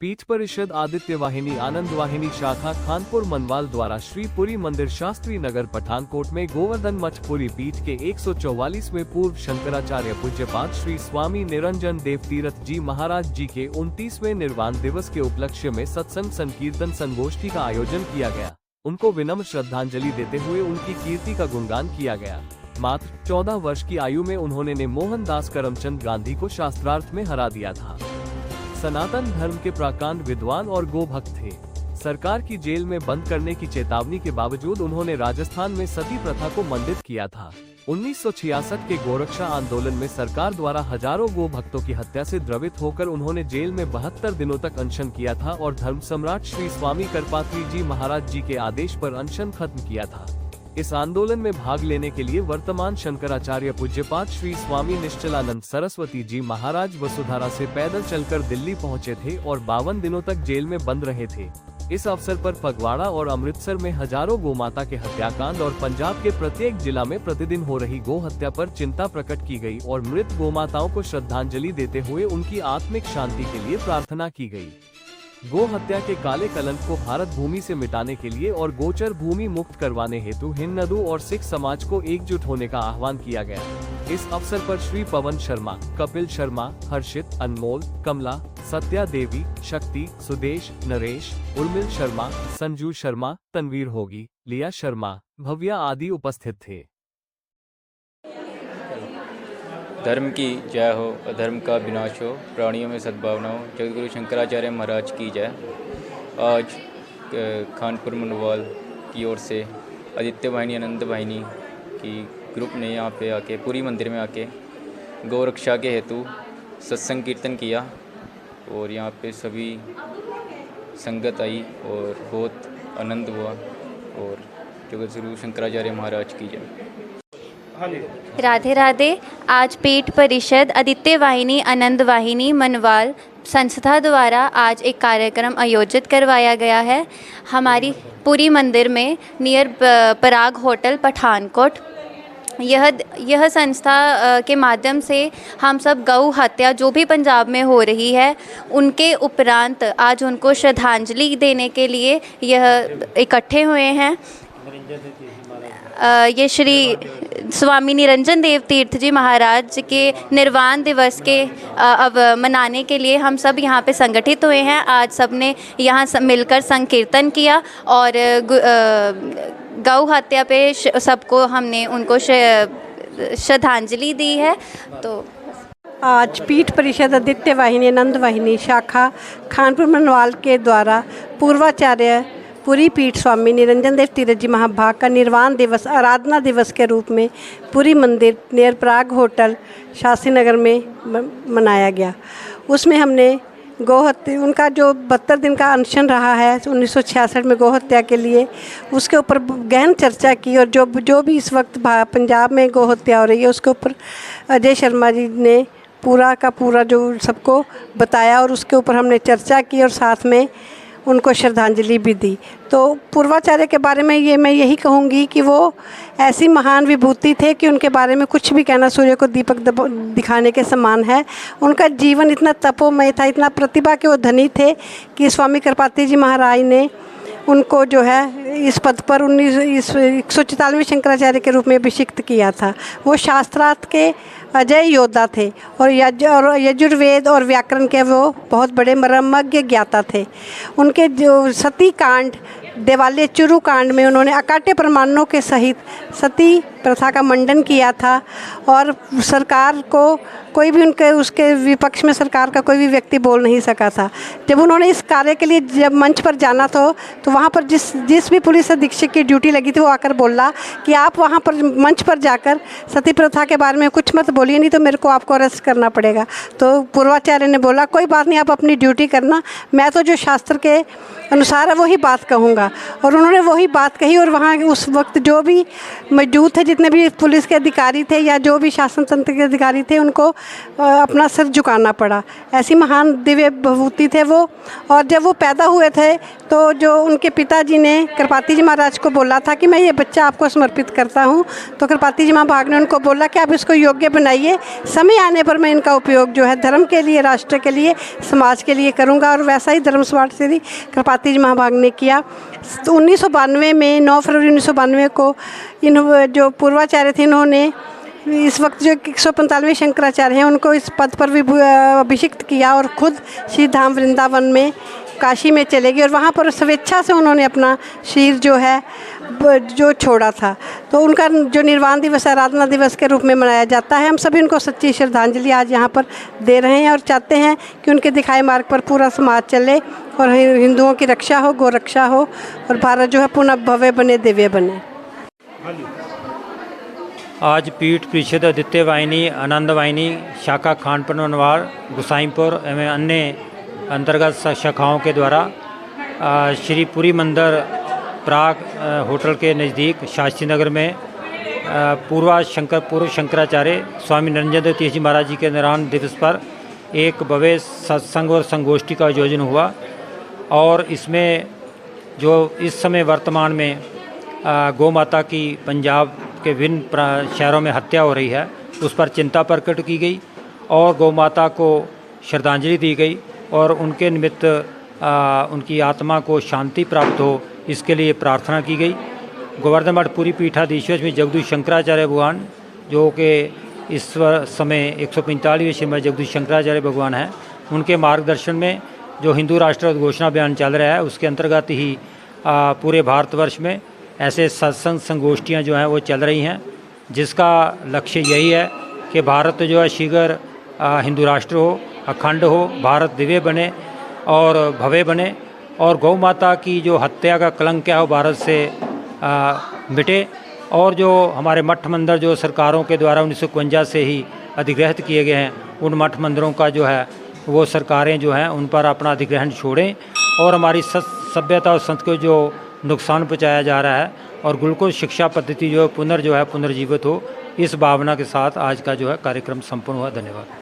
पीठ परिषद आदित्य वाहिनी आनंद वाहिनी शाखा खानपुर मनवाल द्वारा श्री पुरी मंदिर शास्त्री नगर पठानकोट में गोवर्धन मठ पुरी पीठ के 144वें पूर्व शंकराचार्य पूज्यपाद श्री स्वामी निरंजन देव तीर्थ जी महाराज जी के 29वें निर्वाण दिवस के उपलक्ष्य में सत्संग संकीर्तन संगोष्ठी का आयोजन किया गया। उनको विनम्र श्रद्धांजलि देते हुए उनकी कीर्ति का गुणगान किया गया। मात्र 14 वर्ष की आयु में उन्होंने मोहनदास करमचंद गांधी को शास्त्रार्थ में हरा दिया था। सनातन धर्म के प्राकांड विद्वान और गोभक्त थे। सरकार की जेल में बंद करने की चेतावनी के बावजूद उन्होंने राजस्थान में सती प्रथा को मंडित किया था। 1966 के गोरक्षा आंदोलन में सरकार द्वारा हजारों गो भक्तों की हत्या से द्रवित होकर उन्होंने जेल में 72 दिनों तक अनशन किया था और धर्म सम्राट श्री स्वामी करपात्री जी महाराज जी के आदेश पर अनशन खत्म किया था। इस आंदोलन में भाग लेने के लिए वर्तमान शंकराचार्य पूज्यपाद श्री स्वामी निश्चलानंद सरस्वती जी महाराज वसुधारा से पैदल चलकर दिल्ली पहुंचे थे और 52 दिनों तक जेल में बंद रहे थे। इस अवसर पर फगवाड़ा और अमृतसर में हजारों गोमाता के हत्याकांड और पंजाब के प्रत्येक जिला में प्रतिदिन हो रही गो हत्या पर चिंता प्रकट की गई और मृत गोमाताओं को श्रद्धांजलि देते हुए उनकी आत्मिक शांति के लिए प्रार्थना की गई। गो हत्या के काले कलंक को भारत भूमि से मिटाने के लिए और गोचर भूमि मुक्त करवाने हेतु हिंदू और सिख समाज को एकजुट होने का आह्वान किया गया। इस अवसर पर श्री पवन शर्मा, कपिल शर्मा, हर्षित, अनमोल, कमला, सत्या देवी, शक्ति, सुदेश, नरेश, उर्मिल शर्मा, संजू शर्मा, तनवीर होगी, लिया शर्मा, भव्या आदि उपस्थित थे। धर्म की जय हो, अधर्म का विनाश हो, प्राणियों में सद्भावना हो। जगतगुरु शंकराचार्य महाराज की जय। आज खानपुर मनवाल की ओर से आदित्य वाहिनी आनंद वाहिनी की ग्रुप ने यहाँ पे आके पुरी मंदिर में आके गौ रक्षा के हेतु सत्संग कीर्तन किया और यहाँ पे सभी संगत आई और बहुत आनंद हुआ। और जगतगुरु शंकराचार्य महाराज की जय। राधे राधे। आज पीठ परिषद आदित्य वाहिनी आनंद वाहिनी मनवाल संस्था द्वारा आज एक कार्यक्रम आयोजित करवाया गया है हमारी पुरी मंदिर में नियर पराग होटल पठानकोट। यह संस्था के माध्यम से हम सब गौ हत्या जो भी पंजाब में हो रही है उनके उपरांत आज उनको श्रद्धांजलि देने के लिए यह इकट्ठे हुए हैं। ये श्री स्वामी निरंजन देव तीर्थ जी महाराज के निर्वाण दिवस के अब मनाने के लिए हम सब यहाँ पे संगठित हुए हैं। आज सब ने यहाँ मिलकर संकीर्तन किया और गौ हत्या पे सबको हमने उनको श्रद्धांजलि दी है। तो आज पीठ परिषद आदित्य वाहिनी आनंद वाहिनी शाखा खानपुर मनवाल के द्वारा पूर्वाचार्य पुरी पीठ स्वामी निरंजन देव तीर्थ जी महाभाग का निर्वाण दिवस आराधना दिवस के रूप में पुरी मंदिर नियर प्राग होटल शास्त्री नगर में मनाया गया। उसमें हमने गौ हत्या उनका जो 72 दिन का अनशन रहा है 1966 में गौ हत्या के लिए, उसके ऊपर गहन चर्चा की और जो भी इस वक्त पंजाब में गौ हत्या हो रही है उसके ऊपर अजय शर्मा जी ने पूरा का पूरा जो सबको बताया और उसके ऊपर हमने चर्चा की और साथ में उनको श्रद्धांजलि भी दी। तो पूर्वाचार्य के बारे में मैं यही कहूँगी कि वो ऐसी महान विभूति थे कि उनके बारे में कुछ भी कहना सूर्य को दीपक दिखाने के समान है। उनका जीवन इतना तपोमय था, इतना प्रतिभा के वो धनी थे कि स्वामी करपात्री जी महाराज ने उनको जो है इस पद पर 144वें शंकराचार्य के रूप में अभिषिक्त किया था। वो शास्त्रार्थ के अजय योद्धा थे और यजुर्वेद और व्याकरण के वो बहुत बड़े मर्मज्ञ ज्ञाता थे। उनके जो सती कांड देवालय चुरू कांड में उन्होंने अकाट्य प्रमाणों के सहित सती प्रथा का मंडन किया था और सरकार को कोई भी उसके विपक्ष में सरकार का कोई भी व्यक्ति बोल नहीं सका था। जब उन्होंने इस कार्य के लिए जब मंच पर जाना था तो वहाँ पर जिस भी पुलिस अधीक्षक की ड्यूटी लगी थी वो आकर बोला कि आप वहाँ पर मंच पर जाकर सती प्रथा के बारे में कुछ मत बोलिए, नहीं तो मेरे को आपको अरेस्ट करना पड़ेगा। तो पूर्वाचार्य ने बोला कोई बात नहीं, आप अपनी ड्यूटी करना, मैं तो जो शास्त्र के अनुसार है वही बात कहूँगा। और उन्होंने वही बात कही और वहाँ उस वक्त जो भी मौजूद थे, जितने भी पुलिस के अधिकारी थे या जो भी शासन तंत्र के अधिकारी थे, उनको अपना सिर झुकाना पड़ा। ऐसी महान दिव्य विभूति थे वो। और जब वो पैदा हुए थे तो जो उनके पिताजी ने कृपाति जी महाराज को बोला था कि मैं ये बच्चा आपको समर्पित करता हूँ। तो कृपाति जी महाभाग ने उनको बोला कि आप इसको योग्य बनाइए, समय आने पर मैं इनका उपयोग जो है धर्म के लिए, राष्ट्र के लिए, समाज के लिए करूँगा। और वैसा ही धर्म समाज से कृपाति जी महाभाग ने किया। तो 1992 में 9 फरवरी 1992 को इन जो पूर्वाचार्य थे, इन्होंने इस वक्त जो 145वें शंकराचार्य हैं उनको इस पद पर भी अभिषिक्त किया और खुद श्री धाम वृंदावन में काशी में चले गए और वहाँ पर स्वेच्छा से उन्होंने अपना शरीर जो है जो छोड़ा था। तो उनका जो निर्वाण दिवस आराधना दिवस के रूप में मनाया जाता है। हम सभी उनको सच्ची श्रद्धांजलि आज यहाँ पर दे रहे हैं और चाहते हैं कि उनके दिखाए मार्ग पर पूरा समाज चले और हिंदुओं की रक्षा हो, गौ रक्षा हो और भारत जो है पुनः भव्य बने, दिव्य बने। आज पीठ परिषद आदित्य वाहिनी आनंद वाहिनी शाखा खानपुर मनवाल गोसाईपुर एवं अन्य अंतर्गत शाखाओं के द्वारा श्री पुरी मंदिर प्राग होटल के नज़दीक शास्त्री नगर में पूर्व शंकराचार्य स्वामी निरंजन देव तीर्थ जी महाराज जी के निर्वाण दिवस पर एक भव्य सत्संग और संगोष्ठी का आयोजन हुआ। और इसमें जो इस समय वर्तमान में गौ माता की पंजाब के विभिन्न शहरों में हत्या हो रही है, उस पर चिंता प्रकट की गई और गौ माता को श्रद्धांजलि दी गई और उनके निमित्त उनकी आत्मा को शांति प्राप्त हो, इसके लिए प्रार्थना की गई। गोवर्धन मठ पुरी पीठाधीश्वर में जगदीश शंकराचार्य भगवान, जो कि इस समय 145वें श्रीमद जगदीश शंकराचार्य भगवान हैं, उनके मार्गदर्शन में जो हिंदू राष्ट्र घोषणा अभियान चल रहा है, उसके अंतर्गत ही पूरे भारतवर्ष में ऐसे सत्संग संगोष्ठियाँ जो हैं वो चल रही हैं, जिसका लक्ष्य यही है कि भारत जो है शीघ्र हिंदू राष्ट्र हो, अखंड हो, भारत दिव्य बने और भव्य बने और गौ माता की जो हत्या का कलंक है वो भारत से मिटे और जो हमारे मठ मंदिर जो सरकारों के द्वारा 1951 से ही अधिग्रहित किए गए हैं, उन मठ मंदिरों का जो है वो सरकारें जो हैं उन पर अपना अधिग्रहण छोड़ें और हमारी सभ्यता और संस्कृति जो नुकसान पहुँचाया जा रहा है और गुरुकुल शिक्षा पद्धति जो है पुनर्जीवित हो, इस भावना के साथ आज का जो है कार्यक्रम संपन्न हुआ। धन्यवाद।